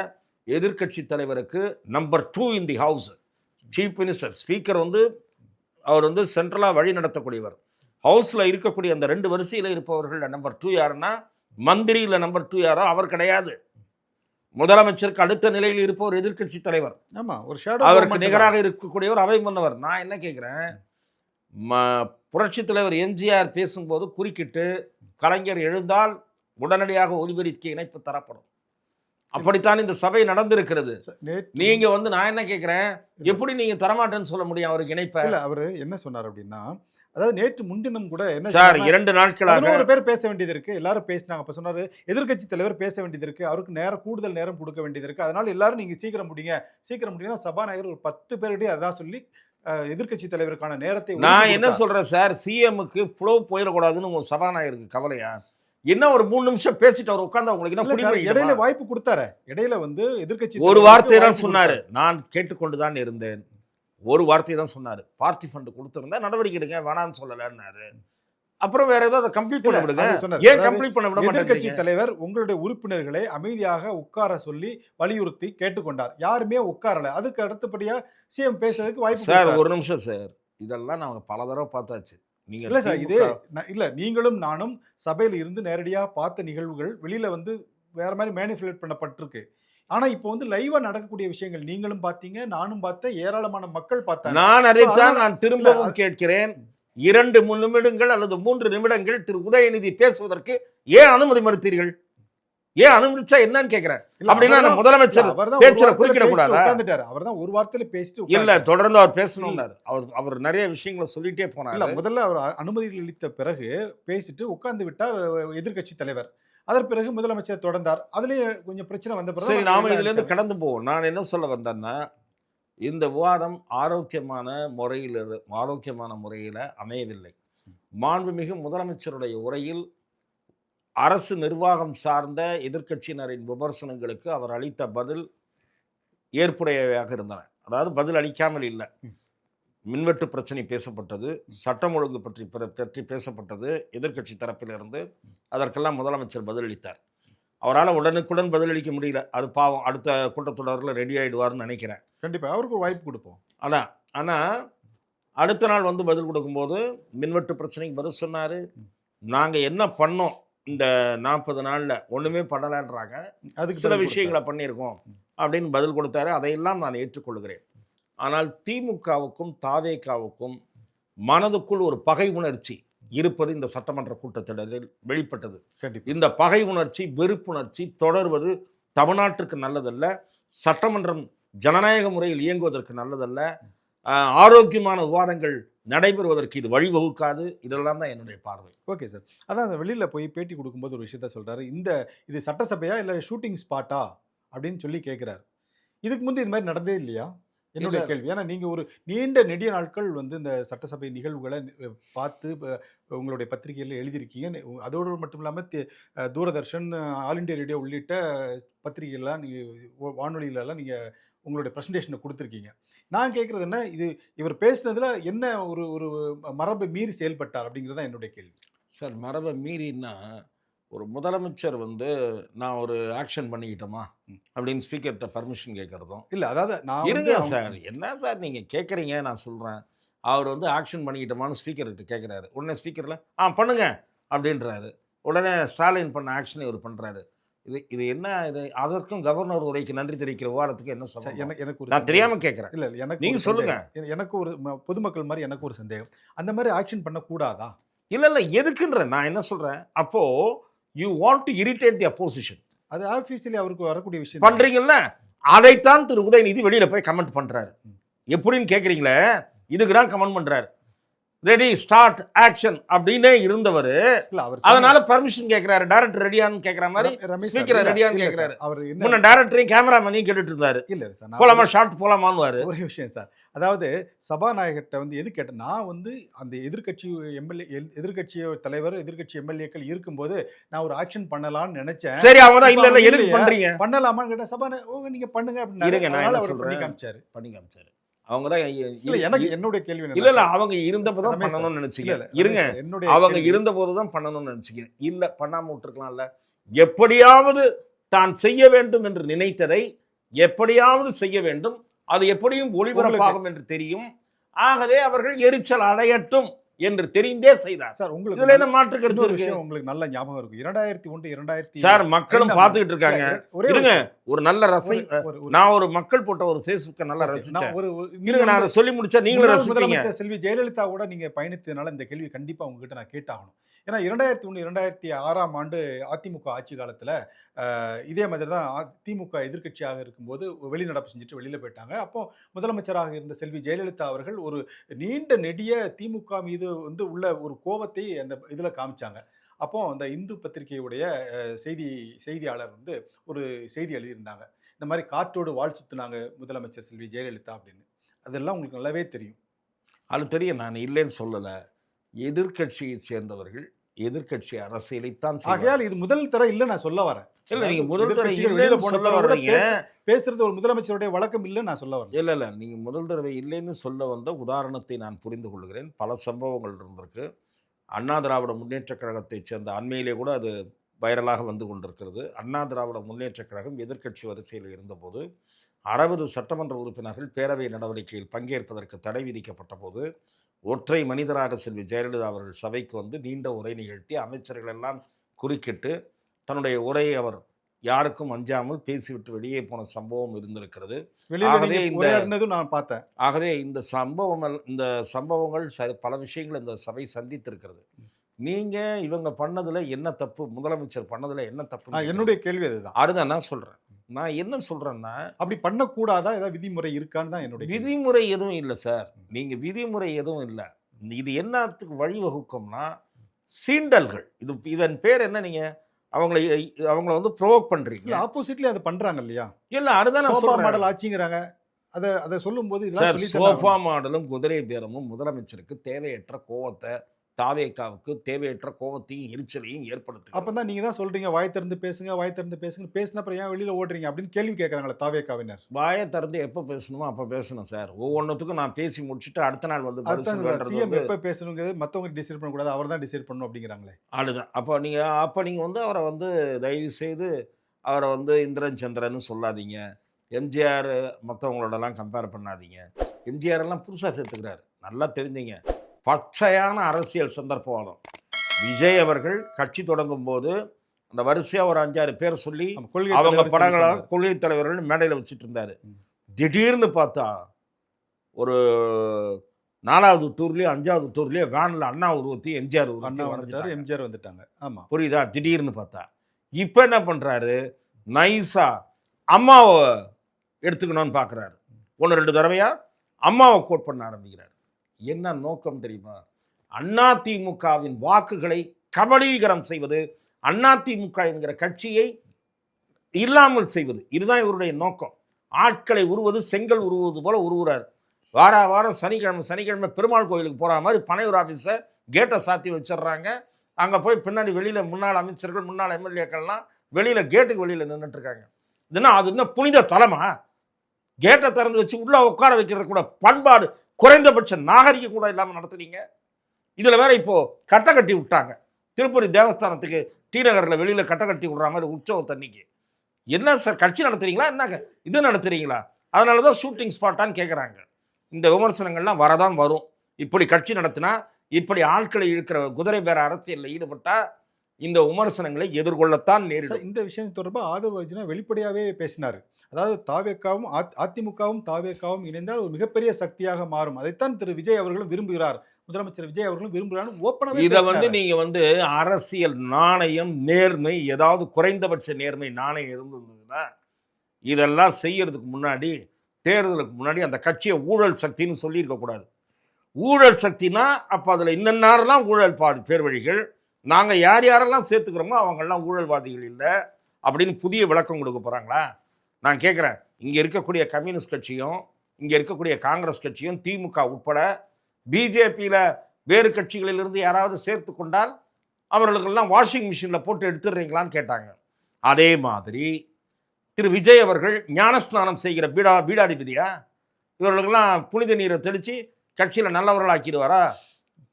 எதிர்க்கட்சி தலைவருக்கு number 2 in the house, chief minister, speaker அவர் சென்ட்ரலா வழி நடத்தக்கூடியவர். ஹவுஸ்ல இருக்கக்கூடிய அந்த 2 வரிசையில் இருப்பவர்கள் நம்பர் 2 யாருன்னா மந்திரி, இல்ல நம்பர் 2 யாரோ அவர் கிடையாது. முதலமைச்சருக்கு அடுத்த நிலையில் இருப்பவர் எதிர்க்கட்சி தலைவர். ஆமா, ஒரு அவருக்கு நிகராக இருக்கக்கூடியவர் அவை முன்னவர். நான் என்ன கேட்கிறேன், புரட்சி தலைவர் எம்ஜிஆர் பேசும்போது குறுக்கிட்டு கலைஞர் எழுந்தால் உடனடியாக ஒலிபெருக்கி இணைப்பு தரப்படும். அப்படித்தான் இந்த சபை நடந்திருக்கிறது. நீங்க நான் என்ன கேட்கிறேன், எப்படி நீங்க தரமாட்டேன்னு சொல்ல முடியும் அவருக்கு இணைப்ப? அவரு என்ன சொன்னார் அப்படின்னா, அதாவது நேற்று முன்தினம் கூட என்ன சார் 2 நாட்களாக ஒரு பேர் பேச வேண்டியது இருக்கு, எல்லாரும் பேசினாங்க. அப்ப சொன்னாரு எதிர்க்கட்சி தலைவர் பேச வேண்டியது இருக்கு, அவருக்கு கூடுதல் நேரம் கொடுக்க வேண்டியது இருக்கு, அதனால எல்லாரும் நீங்க சீக்கிரம் முடியுங்க. சபாநாயகர் ஒரு 10 பேருடைய அதான் சொல்லி எதிர்க்கட்சி தலைவருக்கான நேரத்தை நான் என்ன சொல்றேன் சார், சிஎம்க்கு ஃப்ளோ போயிடக்கூடாதுன்னு உங்க சபாநாயகருக்கு கவலையா? என்ன ஒரு 3 நிமிஷம் பேசிட்டு அவர் உட்கார்ந்து உங்களுக்கு என்ன இடையில வாய்ப்பு கொடுத்தாரு. இடையில எதிர்க்கட்சி ஒரு வார்த்தை தான் சொன்னாரு, நான் கேட்டுக்கொண்டுதான் இருந்தேன். ஒரு வார்த்தை தான் சொன்னாரு, பார்ட்டி ஃபண்ட் கொடுத்திருந்தா நடவடிக்கை எடுங்க, வேணாம்னு சொல்லலன்னாரு. அப்புறம் வேற ஏதாவது கம்ப்ளீட் பண்ண விடுங்க. ஏன் கம்ப்ளீட் பண்ண விட மாட்டேங்கிறீங்க? எதிர்க்கட்சி தலைவர் உங்களுடைய உறுப்பினர்களை அமைதியாக உட்கார சொல்லி வலியுறுத்தி கேட்டுக்கொண்டார். யாருமே உட்காரல. அதுக்கு அடுத்தபடியா சிஎம் பேசுறதுக்கு வாய்ப்பு. சார் ஒரு நிமிஷம் சார், இதெல்லாம் நாங்க பல தடவை பார்த்தாச்சு. நீங்க இல்ல சார், இதே இல்ல நீங்களும் நானும் சபையில இருந்து நேரடியா பார்த்த நிகழ்வுகள் வெளியில வேற மாதிரி மேனிபுலேட் பண்ணப்பட்டிருக்கு. ஆனா இப்போ லைவா நடக்கக்கூடிய விஷயங்கள் நீங்களும் பார்த்தீங்க, நானும் பார்த்தேன், ஏராளமான மக்கள் பார்த்தாங்க. நான் அதைத்தான் நான் திரும்பவும் கேட்கிறேன். 2 நிமிடங்கள் அல்லது 3 நிமிடங்கள் திரு உதயநிதி பேசுவதற்கு ஏன் அனுமதி மறுத்தீர்கள்? ஏன் அனுமதிச்சா என்னன்னு கேட்கிறேன். அப்படின்னா முதலமைச்சர் பேச்சுல குறுக்கிட கூடாதா? அவர்தான் ஒரு வார்த்தையில பேசிட்டு இல்ல தொடர்ந்து அவர் பேசணும்னாரு. அவர் நிறைய விஷயங்களை சொல்லிட்டே போனார். இல்ல முதல்ல அவர் அனுமதி அளித்த பிறகு பேசிட்டு உட்கார்ந்து விட்டார் எதிர்க்கட்சி தலைவர். அதன் பிறகு முதலமைச்சர் தொடர்ந்தார். அதுலயே கொஞ்சம் பிரச்சனை வந்த பிறகு சரி நாம இதுல இருந்து கடந்து போவோம். நான் என்ன சொல்ல வந்தேன்னா, இந்த விவாதம் ஆரோக்கியமான முறையில் அமையவில்லை. மாண்புமிகு முதலமைச்சருடைய உரையில் அரசு நிர்வாகம் சார்ந்த எதிர்க்கட்சியினரின் விமர்சனங்களுக்கு அவர் அளித்த பதில் ஏற்புடையவையாக இருந்தன. அதாவது பதில் அளிக்காமல் இல்லை. மின்வெட்டு பிரச்சனை பேசப்பட்டது, சட்டம் ஒழுங்கு பற்றி பேசப்பட்டது எதிர்க்கட்சி தரப்பிலிருந்து. அதற்கெல்லாம் முதலமைச்சர் பதிலளித்தார். அவரால் உடனுக்குடன் பதிலளிக்க முடியல. அது பாவம் அடுத்த கூட்டத்தொடரில் ரெடி ஆகிடுவார்னு நினைக்கிறேன். கண்டிப்பா அவருக்கு ஒரு வாய்ப்பு கொடுப்போம். அதான். ஆனால் அடுத்த நாள் வந்து பதில் கொடுக்கும்போது மின்வெட்டு பிரச்சனைக்கு பதில் சொன்னார். நாங்கள் என்ன பண்ணோம் இந்த 40 நாளில் ஒன்றுமே பண்ணலைன்றாங்க. அதுக்கு சில பதில் விஷயங்களை பண்ணியிருக்கோம் அப்படின்னு பதில் கொடுத்தாரு. அதையெல்லாம் நான் ஏற்றுக்கொள்கிறேன். ஆனால் திமுகவுக்கும் தாவேகாவுக்கும் மனதுக்குள் ஒரு பகை உணர்ச்சி இருப்பது இந்த சட்டமன்ற கூட்டத்தொடரில் வெளிப்பட்டது. கண்டிப்பா. இந்த பகை உணர்ச்சி, வெறுப்புணர்ச்சி தொடர்வது தமிழ்நாட்டுக்கு நல்லதல்ல. சட்டமன்றம் ஜனநாயக முறையில் இயங்குவதற்கு நல்லதல்ல. ஆரோக்கியமான விவாதங்கள் நடைபெறுவதற்கு இது வழிவகுக்காது. இதெல்லாம் தான் என்னுடைய பார்வை. Okay sir. அதான் வெளியில் போய் பேட்டி கொடுக்கும்போது ஒரு விஷயத்த சொல்கிறாரு. இது சட்டசபையா இல்லை ஷூட்டிங் ஸ்பாட்டா அப்படின்னு சொல்லி கேட்குறாரு. இதுக்கு முந்தைய இது மாதிரி நடந்தே இல்லையா? என்னுடைய கேள்வி. ஏன்னா நீங்கள் ஒரு நீண்ட நெடிய நாட்கள் வந்து இந்த சட்டசபை நிகழ்வுகளை பார்த்து உங்களுடைய பத்திரிகையில் எழுதியிருக்கீங்க. அதோடு மட்டும் இல்லாமல் தூரதர்ஷன், ஆல் இண்டியா ரேடியோ உள்ளிட்ட பத்திரிகைகள்லாம் நீங்கள் வானொலியிலலாம் நீங்கள் உங்களுடைய ப்ரெசன்டேஷனை கொடுத்துருக்கீங்க. நான் கேட்குறது என்ன, இவர் பேசுனதுல என்ன ஒரு ஒரு மரபை மீறி செயல்பட்டார் அப்படிங்கிறது தான் என்னுடைய கேள்வி. சார், மரபை மீறினா ஒரு முதலமைச்சர் வந்து நான் ஒரு ஆக்ஷன் பண்ணிக்கிட்டோமா அப்படின்னு ஸ்பீக்கர்கிட்ட பர்மிஷன் கேட்குறதும் இல்லை. அதாவது நான் இருங்க சார், என்ன சார் நீங்கள் கேட்குறீங்க, நான் சொல்கிறேன். அவர் வந்து ஆக்ஷன் பண்ணிக்கிட்டோமான்னு ஸ்பீக்கர்கிட்ட கேட்குறாரு. உடனே ஸ்பீக்கரில் பண்ணுங்க அப்படின்றாரு. உடனே ஸ்டாலின் பண்ண ஆக்ஷனை இவர் பண்ணுறாரு. இது என்ன? இது அதற்கும் கவர்னர் உரைக்கு நன்றி தெரிவிக்கிற விவாதத்துக்கு என்ன சொல்ல? எனக்கு நான் தெரியாமல் கேட்குறேன். இல்லை எனக்கு நீங்கள் சொல்லுங்க. எனக்கு ஒரு பொதுமக்கள் மாதிரி எனக்கு ஒரு சந்தேகம். அந்த மாதிரி ஆக்ஷன் பண்ணக்கூடாதா? இல்லை எதுக்குன்ற நான் என்ன சொல்கிறேன், அப்போது you want to irritate the opposition. அது ஆஃபீஸில் அவருக்கு வரக்கூடிய விஷயம் பண்ணுறீங்கல்ல. அதைத்தான் திரு உதயநிதி வெளியில் போய் கமெண்ட் பண்ணுறாரு. எப்படின்னு கேட்குறீங்களே, இதுக்கு தான் கமெண்ட் பண்ணுறாரு. ரெடி ஸ்டார்ட் ஆக்ஷன் அப்படின்னே இருந்தவர் அதனால பர்மிஷன் கேட்கிறாரு. டைரக்டர் ரெடியான்னு கேட்கிற மாதிரி ஸ்பீக்கர் ரெடியான்னு கேட்கிறாரு. அவர் முன்ன டைரக்டரையும் கேமராமேனையும் கேட்டுட்டு இருந்தாரு. இல்ல சார், போலாமா ஷார்ட் போலாமான்னு ஒரே விஷயம் சார். அதாவது சபாநாயகர்கிட்ட வந்து எது கேட்டேன், நான் வந்து அந்த எதிர்கட்சி எதிர்கட்சி தலைவர் எதிர்கட்சி எம்எல்ஏக்கள் இருக்கும்போது நான் ஒரு ஆக்ஷன் பண்ணலாம்னு நினைச்சேன். சரி, அவங்க இல்ல எதுக்கு பண்றீங்க பண்ணலாமான்னு கேட்டா சபாநாயகர் நீங்க பண்ணுங்க அப்படின்னு பண்ணி காமிச்சாரு. அவங்க தான் எனக்கு என்னுடைய கேள்வி இல்ல அவங்க இருந்தப்பதான் பண்ணணும்னு நினைச்சீங்க. இருங்க, அவங்க இருந்த போதுதான் பண்ணணும்னு நினைச்சீங்க. இல்ல பண்ணாம விட்டுருக்கலாம்ல. எப்படியாவது தான் செய்ய வேண்டும் என்று நினைத்ததை எப்படியாவது செய்ய வேண்டும். அது எப்படியும் ஒளிபரப்பாகும் என்று தெரியும். ஆகவே அவர்கள் எரிச்சல் அடையட்டும் என்று தெரிந்தே செய்தார். சார், உங்களுக்கு இதுல என்ன மாற்று கருத்து இருக்கு? உங்களுக்கு நல்ல ஞாபகம் இருக்கும் 2001 சார், மக்களும் பார்த்துக்கிட்டு இருக்காங்க. இருங்க, ஒரு நல்ல நான் ஒரு மக்கள் போட்ட ஒரு ஃபேஸ்புக்கை நல்லா ரசிச்சேன். இருங்க, நான் அதை சொல்லி முடிச்சா நீங்களும் ரசிப்பீங்க. செல்வி ஜெயலலிதா கூட நீங்க பயணித்ததுனால இந்த கேள்வி கண்டிப்பா உங்ககிட்ட நான் கேட்டாகணும். ஏன்னா 2001-2006 ஆண்டு அதிமுக ஆட்சி காலத்துல இதே மாதிரி தான் திமுக எதிர்கட்சியாக இருக்கும்போது வெளிநடப்பு செஞ்சுட்டு வெளியில போயிட்டாங்க. அப்போ முதலமைச்சராக இருந்த செல்வி ஜெயலலிதா அவர்கள் ஒரு நீண்ட நெடிய திமுக மீது வந்து உள்ள ஒரு கோபத்தை அந்த இதுல காமிச்சாங்க. அப்போ அந்த இந்து பத்திரிகையுடைய செய்தியாளர் வந்து ஒரு செய்தி எழுதியிருந்தாங்க. இந்த மாதிரி காற்றோடு வாழ் சுத்துனாங்க முதலமைச்சர் செல்வி ஜெயலலிதா அப்படின்னு. அதெல்லாம் உங்களுக்கு நல்லாவே தெரியும். அது தெரியும், நான் இல்லைன்னு சொல்லலை. எதிர்கட்சியை சேர்ந்தவர்கள் எதிர்கட்சி அரசியலைத்தான். ஆகையால் இது முதல் தர இல்லை நான் சொல்ல வரேன். இல்லை, நீங்க முதல் தர இல்லைன்னு சொல்ல வர்றீங்க. பேசுறது ஒரு முதலமைச்சருடைய வழக்கம் இல்லைன்னு நான் சொல்ல வரேன். இல்லை நீங்க முதல் தடவை இல்லைன்னு சொல்ல வந்த உதாரணத்தை நான் புரிந்து கொள்கிறேன். பல சம்பவங்கள் இருந்திருக்கு. அண்ணா திராவிட முன்னேற்றக் கழகத்தை சேர்ந்த அண்மையிலே கூட அது வைரலாக வந்து கொண்டிருக்கிறது. அண்ணா திராவிட முன்னேற்றக் கழகம் எதிர்கட்சி வரிசையில் இருந்தபோது 60 சட்டமன்ற உறுப்பினர்கள் பேரவை நடவடிக்கையில் பங்கேற்பதற்கு தடை விதிக்கப்பட்ட போது ஒற்றை மனிதராக செல்வி ஜெயலலிதா அவர்கள் சபைக்கு வந்து நீண்ட உரை நிகழ்த்தி அமைச்சர்கள் எல்லாம் குறுக்கிட்டு தன்னுடைய உரையை அவர் யாருக்கும் அஞ்சாமல் பேசிவிட்டு வெளியே போன சம்பவம் இருந்திருக்கிறது. ஆகவே இந்த சம்பவங்கள் பல விஷயங்கள் இந்த சபை சந்தித்திருக்கிறது. நீங்க இவங்க பண்ணதுல என்ன தப்பு, முதலமைச்சர் பண்ணதுல என்ன தப்பு? என்னுடைய கேள்வி அதுதான் நான் சொல்றேன். நான் என்ன சொல்றேன்னா, அப்படி பண்ணக்கூடாதா, ஏதாவது விதிமுறை இருக்கான்னு தான் என்னுடைய. விதிமுறை எதுவும் இல்லை சார். நீங்க விதிமுறை எதுவும் இல்லை. இது என்னத்துக்கு வழிவகுக்கும்னா சீண்டல்கள். இதன் பேர் என்ன? நீங்க அவங்கள வந்து ப்ரோவோக் பண்றீங்க. ஆப்போசிட்லி அதை பண்றாங்க இல்லையா? இல்ல, அதுதான் நான் சொல்றேன். மாடல் ஆட்சிங்கறாங்க. அதை சொல்லும்போது சோஃபா மாடலும் குதிரை பேரமும் முதலமைச்சருக்கு தேவையற்ற கோவத்தை தாவேக்காவுக்கு தேவையற்ற கோபத்தையும் எரிச்சலையும் ஏற்படுத்தும். அப்பதான் நீங்க தான் சொல்றீங்க வாய் திறந்து பேசுங்க, வாய் திறந்து பேசுங்க. பேசின அப்புறம் ஏன் வெளியில ஓடுறீங்க அப்படின்னு கேள்வி கேட்கறாங்களே தாவேக்காவினர். வாயை திறந்து எப்போ பேசணுமோ அப்போ பேசணும் சார். ஒவ்வொன்றுத்துக்கும் நான் பேசி முடிச்சுட்டு அடுத்த நாள் வந்து பதில் அதுதான் சொல்வேன்றது சிஎம் வந்து எப்ப பேசணுங்கிறது மத்தவங்க டிசைட் பண்ணக்கூடாது. அவர் தான் டிசைட் பண்ணணும் அப்படிங்கிறாங்களே. அதுதான். அப்போ நீங்கள் வந்து அவரை வந்து தயவு செய்து அவரை வந்து இந்திரன் சந்திரன்னு சொல்லாதீங்க. எம்ஜிஆர் மற்றவங்களோடலாம் கம்பேர் பண்ணாதீங்க. எம்ஜிஆர் எல்லாம் புதுசாக சேர்த்துக்கிறாரு. நல்லா தெரிஞ்சுங்க. பச்சையான அரசியல் சந்தர்ப்பவாதம். விஜய் அவர்கள் கட்சி தொடங்கும் போது அந்த வரிசையாக ஒரு 5-6 பேர் சொல்லி நம்ம கொள்கை அவங்க தலைவர்னு சொல்லி படங்களை சொன்னாரு. கொள்கை தலைவர்கள் மேடையில் வச்சுட்டு இருந்தாரு. ம். திடீர்னு பார்த்தா ஒரு 4வது டூர்லேயோ 5வது டூர்லேயோ வேனில் அண்ணா உருவத்தையும் எம்ஜிஆர் அண்ணா உருவத்தையும் வந்துட்டாரு, வரைஞ்சிட்டாங்க. எம்ஜிஆர் வந்துட்டாங்க. ஆமா. புரியுதா? திடீர்னு பார்த்தா இப்போ என்ன பண்ணுறாரு, நைஸா அம்மாவை எடுத்துக்கணும்னு பார்க்குறாரு. 1-2 தடவையா அம்மாவை கோட் பண்ண ஆரம்பிக்கிறார். என்ன நோக்கம் தெரியுமா? அதிமுகவின் வாக்குகளை கபலீகரம் செய்வது, அதிமுக என்கிற கட்சியை இல்லாமல் செய்வது. இதுதான் இவருடைய நோக்கம். ஆட்களை உருவது செங்கல் உருவது போல உருவுறார். வாரம் சனிக்கிழமை பெருமாள் கோயிலுக்கு போகிற மாதிரி பனையூர் ஆஃபீஸை கேட்டை சாத்தி வச்சிடுறாங்க. அங்கே போய் பின்னாடி வெளியில் முன்னாள் அமைச்சர்கள் முன்னாள் எம்எல்ஏக்கள்லாம் வெளியில் கேட்டுக்கு வெளியில் நின்றுட்டுருக்காங்க. அது என்ன புனித தலமா? கேட்டை திறந்து வச்சு உள்ளே உட்கார வைக்கிறது கூட பண்பாடு குறைந்தபட்ச நாகரிகம் கூட இல்லாமல் நடத்துறீங்க. இதில் வேற இப்போது கட்டை கட்டி விட்டாங்க. திருப்பதி தேவஸ்தானத்துக்கு டி நகரில் வெளியில் கட்டை கட்டி விடுற மாதிரி உற்சவத்தன்னைக்கு. என்ன சார் கட்சி நடத்துறீங்களா? என்ன இது நடத்துறீங்களா? அதனால தான் ஷூட்டிங் ஸ்பாட்டான்னு கேட்குறாங்க. இந்த விமர்சனங்கள்லாம் வரதான் வரும். இப்படி கட்சி நடத்தினா, இப்படி ஆட்களை இழுக்கிற குதிரை பேர அரசியலில் ஈடுபட்டால் இந்த விமர்சனங்களை எதிர்கொள்ளத்தான் நேரிடும். இந்த விஷயம் தொடர்பாக ஆதவ அர்ஜுனா வெளிப்படையாகவே பேசினார். அதாவது தாவேக்காவும் அதிமுகவும் தாவேக்காவும் இணைந்தால் ஒரு மிகப்பெரிய சக்தியாக மாறும். அதைத்தான் திரு விஜய் அவர்களும் விரும்புகிறார். முதலமைச்சர் விஜய் அவர்களும் விரும்புகிறார். ஓப்பனாவே இதை வந்து நீங்க வந்து அரசியல் நாணயம், நேர்மை, ஏதாவது குறைந்தபட்ச நேர்மை நாணயம் இருந்ததுன்னா இதெல்லாம் செய்யறதுக்கு முன்னாடி, தேர்தலுக்கு முன்னாடி அந்த கட்சியை ஊழல் சக்தின்னு சொல்லியிருக்க கூடாது. ஊழல் சக்தினா அப்போ அதில் இன்னென்னாரெல்லாம் ஊழல் பேர் வழிகள், நாங்கள் யார் யாரெல்லாம் சேர்த்துக்கிறோமோ அவங்கெல்லாம் ஊழல்வாதிகள் இல்லை அப்படின்னு புதிய விளக்கம் கொடுக்க போகிறாங்களா? நான் கேட்குறேன். இங்கே இருக்கக்கூடிய கம்யூனிஸ்ட் கட்சியும் இங்கே இருக்கக்கூடிய காங்கிரஸ் கட்சியும் திமுக உட்பட பிஜேபியில் வேறு கட்சிகளிலிருந்து யாராவது சேர்த்து கொண்டால் அவர்களுக்கெல்லாம் வாஷிங் மிஷினில் போட்டு எடுத்துடுறீங்களான்னு கேட்டாங்க. அதே மாதிரி திரு விஜய் அவர்கள் ஞானஸ்நானம் செய்கிற பீடாதிபதியா? இவர்களுக்கெல்லாம் புனித நீரை தெளித்து கட்சியில் நல்லவர்களாக்கிடுவாரா?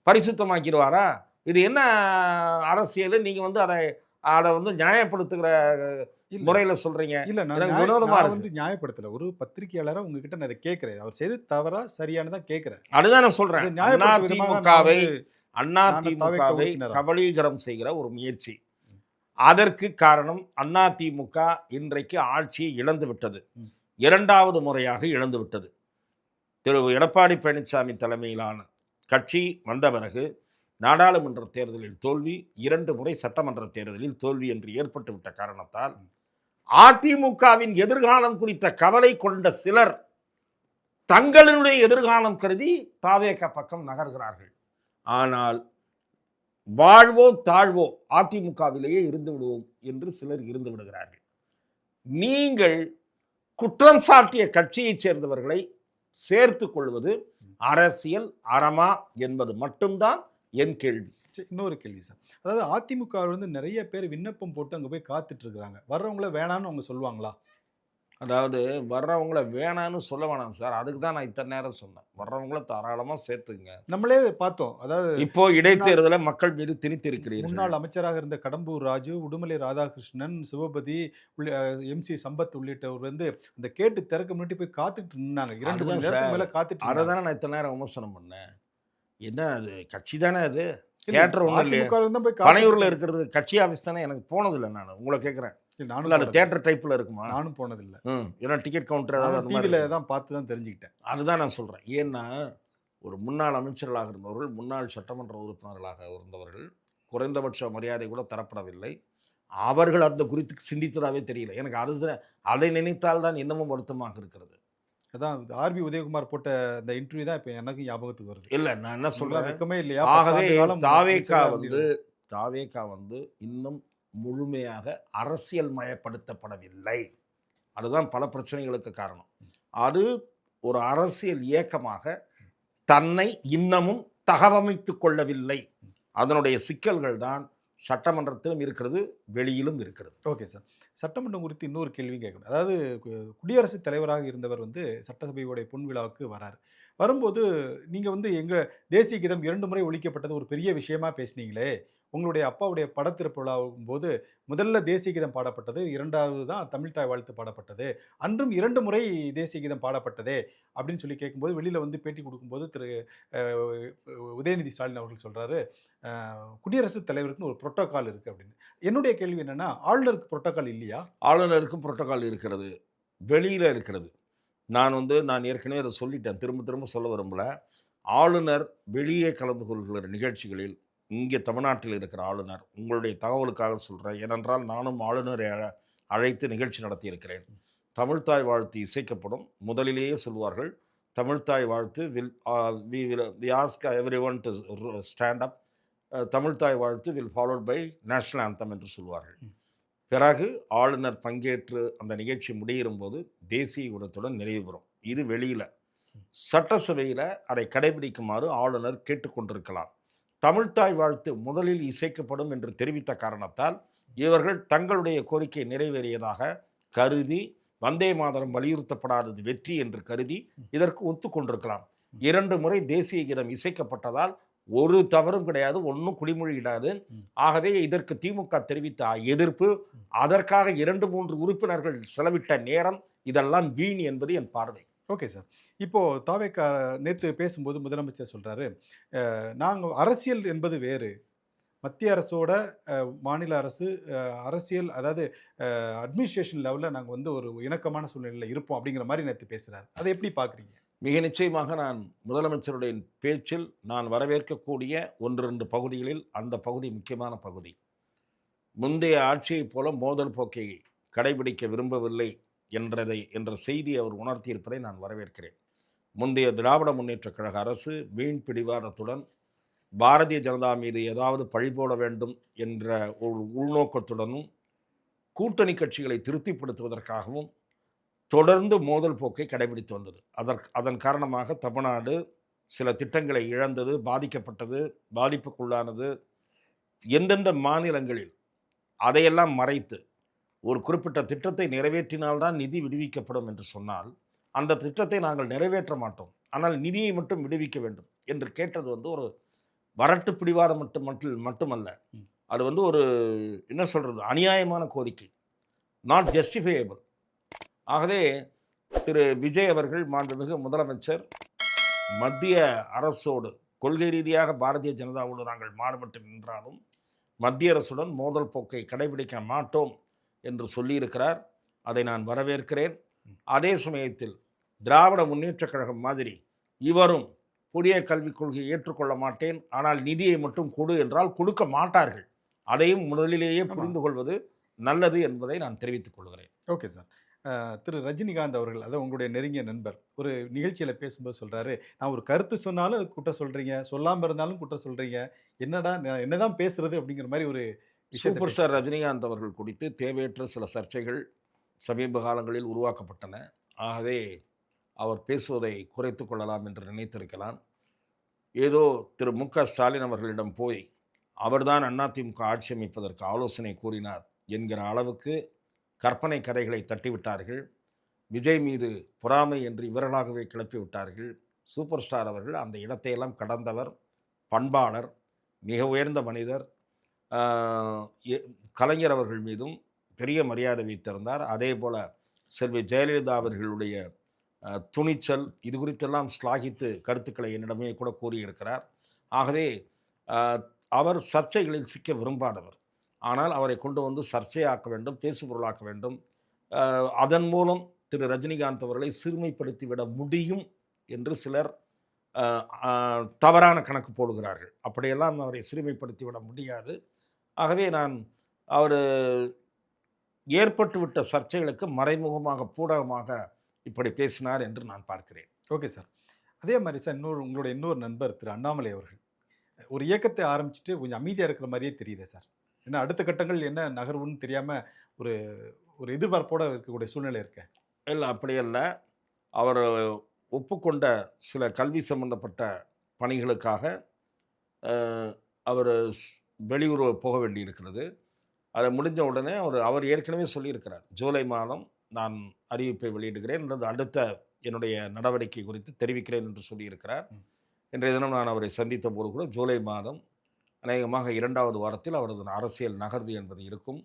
பரிசுத்தமாக்கிடுவாரா? இது என்ன அரசியல்? நீங்கள் வந்து அதை வந்து நியாயப்படுத்துகிற முறையில் சொல்றீங்க. இல்ல, நான் வந்து நியாயப்படுத்தல. ஒரு பத்திரிகையாளரா உங்ககிட்ட நான் இதை கேட்கிறேன். அவர் செய்து தவறா சரியானதா கேட்கிறேன். அதுதான் நான் சொல்றேன். அதிமுகவை கபலீகரம் செய்கிற ஒரு முயற்சி. அதற்கு காரணம் அதிமுக இன்றைக்கு ஆட்சியை இழந்து விட்டது. 2வது முறையாக இழந்து விட்டது. திரு எடப்பாடி பழனிசாமி தலைமையிலான கட்சி வந்த பிறகு நாடாளுமன்ற தேர்தலில் தோல்வி, 2 முறை சட்டமன்ற தேர்தலில் தோல்வி என்று ஏற்பட்டுவிட்ட காரணத்தால் அதிமுகவின் எதிர்காலம் குறித்த கவலை கொண்ட சிலர் தங்களுடைய எதிர்காலம் கருதி தாவேக பக்கம் நகர்கிறார்கள். ஆனால் வாழ்வோ தாழ்வோ அதிமுகவிலேயே இருந்து விடுவோம் என்று சிலர் இருந்து விடுகிறார்கள். நீங்கள் குற்றம் சாட்டிய கட்சியைச் சேர்ந்தவர்களை சேர்த்து கொள்வது அரசியல் அறமா என்பது மட்டும்தான் என் கேள்வி. இன்னொரு கேள்வி சார். அதாவது அதிமுக வந்து நிறைய பேர் விண்ணப்பம் போட்டு அங்கே போய் காத்துட்டு இருக்கிறாங்க. வர்றவங்கள வேணான்னு அவங்க சொல்லுவாங்களா? அதாவது வர்றவங்கள வேணான்னு சொல்ல வேணாம் சார். அதுக்கு தான் நான் இத்தனை நேரம் சொன்னேன். வர்றவங்கள தாராளமாக சேர்த்துங்க. நம்மளே பார்த்தோம். அதாவது இப்போ இடைத்தேர்தலை மக்கள் மீது திணித்திருக்கிறீர்கள். முன்னாள் அமைச்சராக இருந்த கடம்பூர் ராஜு, உடுமலை ராதாகிருஷ்ணன், சிவபதி, MC சம்பத் உள்ளிட்டவர் வந்து அந்த கேட்டு திறக்க முன்னாடி போய் காத்துட்டு நின்னாங்க. 2 மணி நேரத்துக்கு மேல காத்துட்டு. அதை தானே நான் இத்தனை நேரம் விமர்சனம் பண்ணேன். என்ன அது கட்சி தானே? அது தியேட்டர் ஒன்றும் இல்லையா? பனையூரில் இருக்கிறது கட்சி ஆஃபீஸ் தானே? எனக்கு போனதில்லை. நான் உங்களை கேட்குறேன். நானும் தியேட்டர் டைப்பில் இருக்குமா? நானும் போனதில்லை. ஏன்னா டிக்கெட் கவுண்டர் டிவியில் தான் பார்த்து தான் தெரிஞ்சுக்கிட்டேன். அதுதான் நான் சொல்கிறேன். ஏன்னா ஒரு முன்னாள் அமைச்சர்களாக இருந்தவர்கள், முன்னாள் சட்டமன்ற உறுப்பினர்களாக இருந்தவர்கள் குறைந்தபட்ச மரியாதை கூட தரப்படவில்லை. அவர்கள் அந்த குறித்து சிந்தித்ததாகவே தெரியல எனக்கு. அதை நினைத்தால் தான் இன்னமும் வருத்தமாக இருக்கிறது. அதான் RB உதயகுமார் போட்ட அந்த இன்டர்வியூ தான் இப்போ எனக்கு ஞாபகத்துக்கு வருது. இல்லை, நான் என்ன சொல்கிறேன், வெக்கமே இல்லையா? ஆகவே தாவேகா வந்து இன்னும் முழுமையாக அரசியல் மயப்படுத்தப்படவில்லை. அதுதான் பல பிரச்சனைகளுக்கு காரணம். அது ஒரு அரசியல் இயக்கமாக தன்னை இன்னமும் தகவமைத்து கொள்ளவில்லை. அதனுடைய சிக்கல்கள் தான் சட்டமன்றத்திலும் இருக்கிறது, வெளியிலும் இருக்கிறது. Okay sir. சட்டமன்றம் குறித்து இன்னொரு கேள்வி கேட்கணும். அதாவது குடியரசுத் தலைவராக இருந்தவர் வந்து சட்டசபையுடைய பொன்விழாவுக்கு வராரு. வரும்போது நீங்க வந்து எங்க தேசிய கீதம் 2 முறை ஒலிக்கப்பட்டது ஒரு பெரிய விஷயமா பேசினீங்களே! உங்களுடைய அப்பாவுடைய படத்திறப்பு விழாவும்போது முதல்ல தேசிய கீதம் பாடப்பட்டது. 2வது தான் தமிழ்த்தாய் வாழ்த்து பாடப்பட்டது. அன்றும் 2 முறை தேசிய கீதம் பாடப்பட்டதே! அப்படின்னு சொல்லி கேட்கும்போது, வெளியில வந்து பேட்டி குடுக்கும்போது திரு அ உதயநிதி ஸ்டாலின் அவர்கள் சொல்றாரு, அ குடியரசுத் தலைவருக்குன்னு ஒரு புரோட்டோகால் இருக்கு அப்படின்னு. என்னுடைய கேள்வி என்னன்னா, ஆளுநருக்கு புரோட்டோகால் இல்லையா? ஆளுநருக்கும் புரோட்டோகால் இருக்கிறது. வெளியில இருக்கிறது. நான் ஏற்கனவே அத சொல்லிட்டேன். திரும்ப திரும்ப சொல்ல விரும்பல. ஆளுநர் வெளியே கலந்து கொள்கிற நிகழ்ச்சிகளில், இங்கே தமிழ்நாட்டில் இருக்கிற ஆளுநர், உங்களுடைய தகவலுக்காக சொல்றேன். ஏனென்றால் நானும் ஆளுநரை அழைத்து நிகழ்ச்சி நடத்தியிருக்கிறேன். தமிழ்த்தாய் வாழ்த்து இசைக்கப்படும். முதலிலேயே சொல்வார்கள், Tamil Thai Vazhthu we ask everyone to stand up. Tamil Thai Vazhthu will followed by national anthem என்று சொல்வார்கள். பிறகு ஆளுநர் பங்கேற்று அந்த நிகழ்ச்சி முடியும்போது தேசிய கீதத்துடன் நிறைவு பெறும். இது வெளியில. சட்டசபையில அதை கடைபிடிக்குமாறு ஆளுநர் கேட்டுக்கொண்டிருக்கலாம். தமிழ்த்தாய் வாழ்த்து முதலில் இசைக்கப்படும் என்று தெரிவித்த காரணத்தால் இவர்கள் தங்களுடைய கோரிக்கை நிறைவேறியதாக கருதி, வந்தே மாதரம் வலியுறுத்தப்படாதது வெற்றி என்று கருதி இதற்கு ஒத்துக்கொண்டிருக்கலாம். 2 முறை தேசிய கீதம் இசைக்கப்பட்டதால் ஒரு தவறும் கிடையாது, ஒன்றும் குடிமொழியிடாது. ஆகவே இதற்கு திமுக தெரிவித்த எதிர்ப்பு, அதற்காக 2, 3 உறுப்பினர்கள் செலவிட்ட நேரம், இதெல்லாம் வீண் என்பது என் பார்வை. Okay sir. இப்போ தாவேக்கா நேத்து பேசும்போது முதலமைச்சர் சொல்றாரு, நாங்க அரசியல் என்பது வேறு. மத்திய அரசோட மாநில அரசு அரசியல் அதாவது அட்மினிஸ்ட்ரேஷன் லெவல்ல நாங்க வந்து ஒரு இணக்கமான சூழ்நிலையில இருப்போம் அப்படிங்கிற மாரி நேத்து பேசுறாரு. அத எப்படி பார்க்குறீங்க? மிக நிச்சயமாக நான் முதலமைச்சருடைய பேச்சில் நான் வரவேற்கக்கூடிய 1, 2 பகுதிகளில் அந்த பகுதி முக்கியமான பகுதி. முந்தைய ஆட்சியைப் போல மோதல் போக்கை கடைபிடிக்க விரும்பவில்லை என்ற செய்தி அவர் உணர்த்தியிருப்பதை நான் வரவேற்கிறேன். முந்தைய திராவிட முன்னேற்றக் கழக அரசு வீண் பிடிவாதத்துடன் பாரதிய ஜனதா மீது ஏதாவது பழிபோட வேண்டும் என்ற ஒரு உள்நோக்கத்துடனும், கூட்டணி கட்சிகளை திருப்திப்படுத்துவதற்காகவும் தொடர்ந்து மோதல் போக்கை கடைபிடித்து வந்தது. அதன் காரணமாக தமிழ்நாடு சில திட்டங்களை இழந்தது, பாதிக்கப்பட்டது, பாதிப்புக்குள்ளானது. எந்தெந்த மாநிலங்களில் அதையெல்லாம் மறைத்து ஒரு குறிப்பிட்ட திட்டத்தை நிறைவேற்றினால்தான் நிதி விடுவிக்கப்படும் என்று சொன்னால், அந்த திட்டத்தை நாங்கள் நிறைவேற்ற மாட்டோம், ஆனால் நிதியை மட்டும் விடுவிக்க வேண்டும் என்று கேட்டது வந்து ஒரு வரட்டு பிடிவாதம் மட்டுமல்ல. அது வந்து ஒரு என்ன சொல்றது, அநியாயமான கோரிக்கை. Not justifiable. ஆகவே திரு விஜய் அவர்கள், மாண்புமிகு முதலமைச்சர், மத்திய அரசோடு கொள்கை ரீதியாக பாரதிய ஜனதாவோடு நாங்கள் மாறுபட்டு நின்றாலும் மத்திய அரசுடன் மோதல் போக்கை கடைபிடிக்க மாட்டோம் என்று சொல்லியிருக்கிறார். அதை நான் வரவேற்கிறேன். அதே சமயத்தில் திராவிட முன்னேற்றக் கழகம் மாதிரி இவரும் புதிய கல்விக் கொள்கையை ஏற்றுக்கொள்ள மாட்டேன், ஆனால் நிதியை மட்டும் கொடு என்றால் கொடுக்க மாட்டார்கள். அதையும் முதலிலேயே புரிந்து கொள்வது நல்லது என்பதை நான் தெரிவித்துக் கொள்கிறேன். Okay sir. திரு ரஜினிகாந்த் அவர்கள், அதாவது உங்களுடைய நெருங்கிய நண்பர், ஒரு நிகழ்ச்சியில் பேசும்போது சொல்றாரு, நான் ஒரு கருத்து சொன்னாலும் அது குற்றம் சொல்றீங்க, சொல்லாமல் இருந்தாலும் குற்றம் சொல்றீங்க, என்னடா நான் என்னதான் பேசுறது அப்படிங்கிற மாதிரி ஒரு சூப்பர் ஸ்டார் ரஜினிகாந்த் அவர்கள் குறித்து தேவையற்ற சில சர்ச்சைகள் சமீப காலங்களில் உருவாக்கப்பட்டன. ஆகவே அவர் பேசுவதை குறைத்து கொள்ளலாம் என்று நினைத்திருக்கலாம். ஏதோ திரு மு.க. ஸ்டாலின் அவர்களிடம் போய் அவர்தான் அதிமுக ஆட்சி அமைப்பதற்கு ஆலோசனை கூறினார் என்கிற அளவுக்கு கற்பனை கதைகளை தட்டிவிட்டார்கள். விஜய் மீது பொறாமை என்று இவர்களாகவே கிளப்பிவிட்டார்கள். சூப்பர் ஸ்டார் அவர்கள் அந்த இடத்தையெல்லாம் கடந்தவர், பண்பாளர், மிக உயர்ந்த மனிதர். கலைஞர் அவர்கள் மீதும் பெரிய மரியாதை வைத்திருந்தார். அதே போல் செல்வி ஜெயலலிதா அவர்களுடைய துணிச்சல், இது குறித்தெல்லாம் ஸ்லாகித்து கருத்துக்களை என்னிடமே கூட கூறியிருக்கிறார். ஆகவே அவர் சர்ச்சைகளில் சிக்க விரும்பாதவர். ஆனால் அவரை கொண்டு வந்து சர்ச்சையாக்க வேண்டும், பேசுபொருளாக்க வேண்டும். அதன் மூலம் திரு ரஜினிகாந்த் அவர்களை சிறுமைப்படுத்திவிட முடியும் என்று சிலர் தவறான கணக்கு போடுகிறார்கள். அப்படியெல்லாம் அவரை சிறுமைப்படுத்திவிட முடியாது. ஆகவே நான் அவர் ஏற்பட்டுவிட்ட சர்ச்சைகளுக்கு மறைமுகமாக பூடகமாக இப்படி பேசினார் என்று நான் பார்க்கிறேன். Okay sir. அதே மாதிரி சார் உங்களுடைய இன்னொரு நண்பர் திரு அண்ணாமலை அவர்கள் ஒரு இயக்கத்தை ஆரம்பிச்சுட்டு கொஞ்சம் அமைதியாக இருக்கிற மாதிரியே தெரியுது சார். ஏன்னா அடுத்த கட்டங்கள் என்ன நகர்வுன்னு தெரியாமல் ஒரு ஒரு எதிர்பார்ப்போடு இருக்கக்கூடிய சூழ்நிலை இருக்கு. இல்லை, அப்படியல்ல. அவர் ஒப்புக்கொண்ட சில கல்வி சம்பந்தப்பட்ட பணிகளுக்காக அவர் வெளியூர் போக வேண்டியிருக்கிறது. அது முடிஞ்ச உடனே அவர் ஏற்கனவே சொல்லியிருக்கிறார். ஜூலை மாதம் நான் அறிவிப்பை வெளியிடுகிறேன் அல்லது அடுத்த என்னுடைய நடவடிக்கை குறித்து தெரிவிக்கிறேன் என்று சொல்லியிருக்கிறார். இன்றைய தினம் நான் அவரை சந்தித்த போது கூட ஜூலை மாதம் அநேகமாக 2வது வாரத்தில் அவரது அரசியல் நகர்வு என்பது இருக்கும்.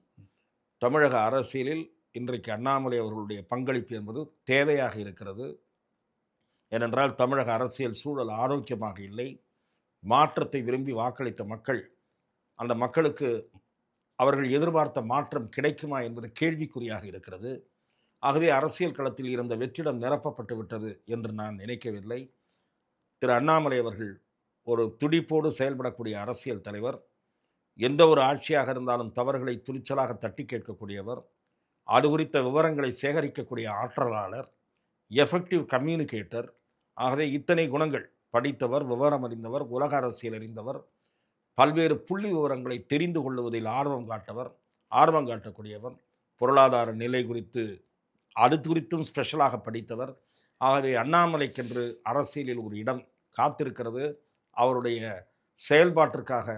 தமிழக அரசியலில் இன்றைக்கு அண்ணாமலை அவர்களுடைய பங்களிப்பு என்பது தேவையாக இருக்கிறது. ஏனென்றால் தமிழக அரசியல் சூழல் ஆரோக்கியமாக இல்லை. மாற்றத்தை விரும்பி வாக்களித்த மக்கள், அந்த மக்களுக்கு அவர்கள் எதிர்பார்த்த மாற்றம் கிடைக்குமா என்பது கேள்விக்குறியாக இருக்கிறது. ஆகவே அரசியல் களத்தில் இருந்த வெற்றிடம் நிரப்பப்பட்டு விட்டது என்று நான் நினைக்கவில்லை. திரு அண்ணாமலை அவர்கள் ஒரு துடிப்போடு செயல்படக்கூடிய அரசியல் தலைவர். எந்த ஒரு ஆட்சியாக இருந்தாலும் தவறுகளை துணிச்சலாக தட்டி கேட்கக்கூடியவர். அது குறித்த விவரங்களை சேகரிக்கக்கூடிய ஆற்றலாளர், எஃபெக்டிவ் கம்யூனிகேட்டர். ஆகவே இத்தனை குணங்கள், படித்தவர், விவரம் அறிந்தவர், உலக அரசியல் அறிந்தவர், பல்வேறு புள்ளி விவரங்களை தெரிந்து கொள்வதில் ஆர்வம் காட்டக்கூடியவர், பொருளாதார நிலை குறித்து அது குறித்தும் ஸ்பெஷலாக படித்தவர். ஆகவே அண்ணாமலைக்கென்று அரசியலில் ஒரு இடம் காத்திருக்கிறது. அவருடைய செயல்பாட்டிற்காக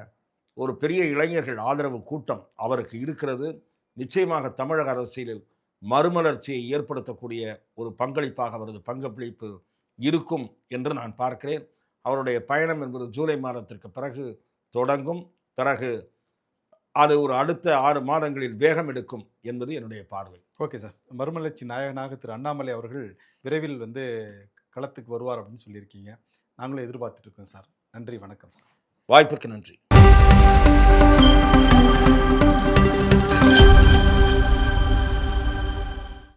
ஒரு பெரிய இளைஞர்கள் ஆதரவு கூட்டம் அவருக்கு இருக்கிறது. நிச்சயமாக தமிழக அரசியலில் மறுமலர்ச்சியை ஏற்படுத்தக்கூடிய ஒரு பங்களிப்பாக அவரது பங்களிப்பு இருக்கும் என்று நான் பார்க்கிறேன். அவருடைய பயணம் என்பது ஜூலை மாதத்திற்கு பிறகு தொடங்கும். பிறகு அது ஒரு அடுத்த 6 மாதங்களில் வேகம் எடுக்கும் என்பது என்னுடைய பார்வை. Okay sir. மறுமலர்ச்சி நாயகனாக திரு அண்ணாமலை அவர்கள் விரைவில் களத்துக்கு வருவார் அப்படின்னு சொல்லியிருக்கீங்க. நாங்களும் எதிர்பார்த்துட்டு இருக்கோம் சார். நன்றி, வணக்கம் சார். வாய்ப்புக்கு நன்றி.